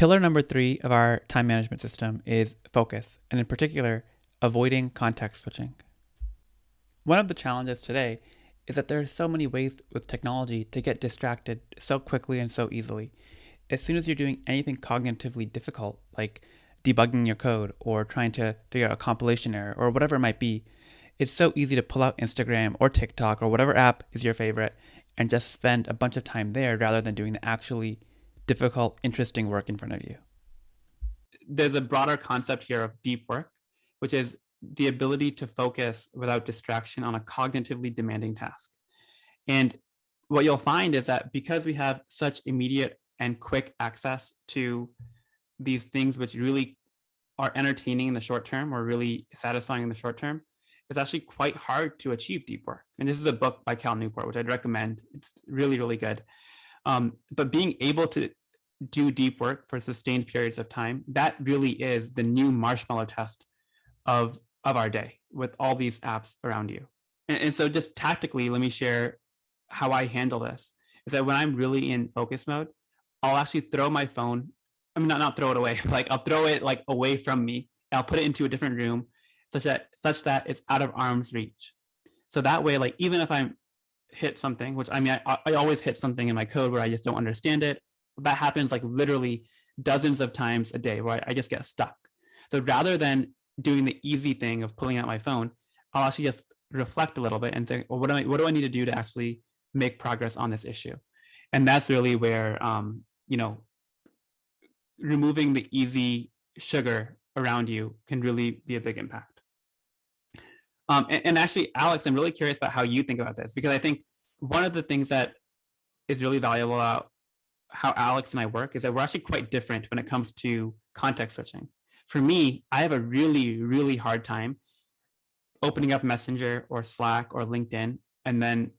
Pillar number 3 of our time management system is focus, and in particular, avoiding context switching. One of the challenges today is that there are so many ways with technology to get distracted so quickly and so easily. As soon as you're doing anything cognitively difficult, like debugging your code or trying to figure out a compilation error or whatever it might be, it's so easy to pull out Instagram or TikTok or whatever app is your favorite and just spend a bunch of time there rather than doing the actually difficult, interesting work in front of you. There's a broader concept here of deep work, which is the ability to focus without distraction on a cognitively demanding task. And what you'll find is that because we have such immediate and quick access to these things which really are entertaining in the short term or really satisfying in the short term, it's actually quite hard to achieve deep work. And this is a book by Cal Newport, which I'd recommend. It's really, really good. But being able to do deep work for sustained periods of time, that really is the new marshmallow test of our day with all these apps around you. And so just tactically, let me share how I handle this. Is that when I'm really in focus mode, I'll actually throw my phone. I mean, not throw it away. Like I'll throw it like away from me. And I'll put it into a different room, such that it's out of arm's reach. So that way, like even if I'm hit something, which I mean, I always hit something in my code where I just don't understand it. That happens like literally dozens of times a day where I just get stuck. So rather than doing the easy thing of pulling out my phone, I'll actually just reflect a little bit and say, well, what do I need to do to actually make progress on this issue? And that's really where, removing the easy sugar around you can really be a big impact. And actually, Alex, I'm really curious about how you think about this, because I think one of the things that is really valuable about how Alex and I work is that we're actually quite different when it comes to context switching. For me, I have a really, really hard time opening up Messenger or Slack or LinkedIn and then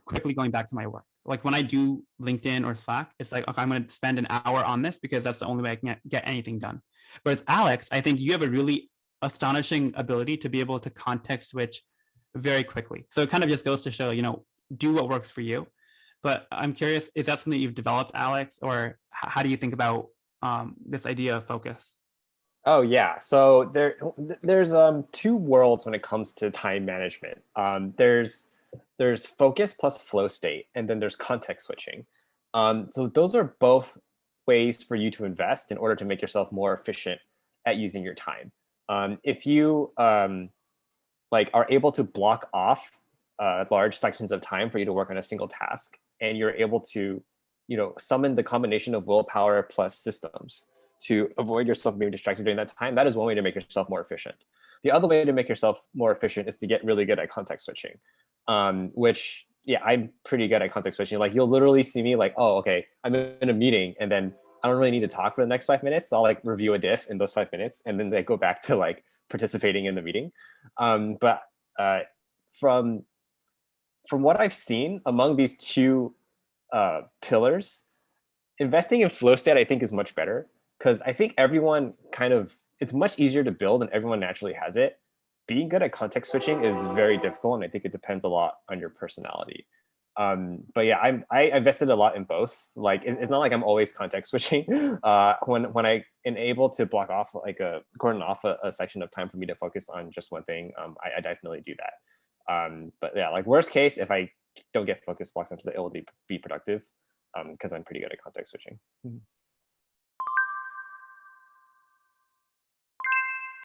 quickly going back to my work. Like when I do LinkedIn or Slack, it's like, okay, I'm going to spend an hour on this because that's the only way I can get anything done. Whereas Alex, I think you have a really astonishing ability to be able to context switch very quickly. So it kind of just goes to show, do what works for you. But I'm curious, is that something you've developed, Alex, or how do you think about this idea of focus? Oh yeah. So there's two worlds when it comes to time management. There's focus plus flow state, and then there's context switching. So those are both ways for you to invest in order to make yourself more efficient at using your time. If you like are able to block off large sections of time for you to work on a single task, and you're able to, summon the combination of willpower plus systems to avoid yourself being distracted during that time, that is one way to make yourself more efficient. The other way to make yourself more efficient is to get really good at context switching, which, yeah, I'm pretty good at context switching. Like you'll literally see me like, oh, okay, I'm in a meeting and then I don't really need to talk for the next 5 minutes. So I'll like review a diff in those 5 minutes and then they go back to like participating in the meeting. But from from what I've seen among these two pillars, investing in flow state I think is much better because I think everyone kind of it's much easier to build and everyone naturally has it. Being good at context switching is very difficult, and I think it depends a lot on your personality. But yeah, I invested a lot in both. Like it's not like I'm always context switching. When I am able to block off like cordon off a section of time for me to focus on just one thing, I definitely do that. But yeah, like worst case, if I don't get focus blocks, I'm still able to be productive because I'm pretty good at context switching.